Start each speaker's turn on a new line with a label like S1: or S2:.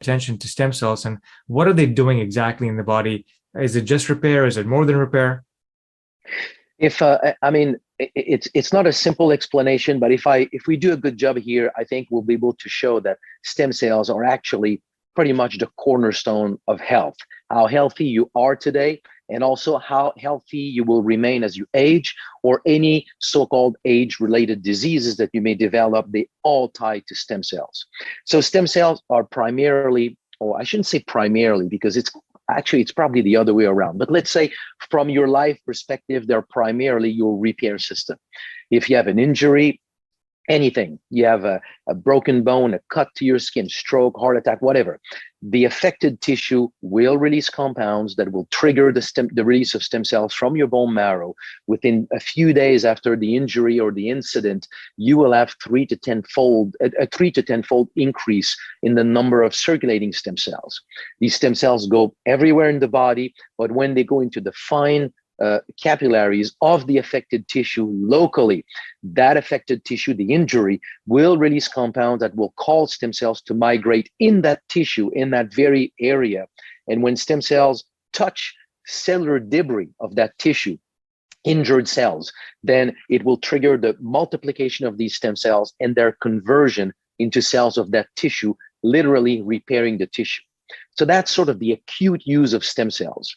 S1: attention to stem cells and what are they doing exactly in the body? Is it just repair? Is it more than repair?
S2: It's not a simple explanation, but if we do a good job here, I think we'll be able to show that stem cells are actually pretty much the cornerstone of health. How healthy you are today, and also how healthy you will remain as you age, or any so-called age-related diseases that you may develop, they all tie to stem cells. So stem cells are primarily, or I shouldn't say primarily, because it's probably the other way around. But let's say from your life perspective, they're primarily your repair system. If you have an injury, anything, you have a broken bone, a cut to your skin, stroke, heart attack, whatever, the affected tissue will release compounds that will trigger the release of stem cells from your bone marrow. Within a few days after the injury or the incident, you will have a 3 to 10 fold increase in the number of circulating stem cells. These stem cells go everywhere in the body, but when they go into the fine capillaries of the affected tissue locally, that affected tissue, the injury, will release compounds that will cause stem cells to migrate in that tissue, in that very area. And when stem cells touch cellular debris of that tissue, injured cells, then it will trigger the multiplication of these stem cells and their conversion into cells of that tissue, literally repairing the tissue. So that's sort of the acute use of stem cells.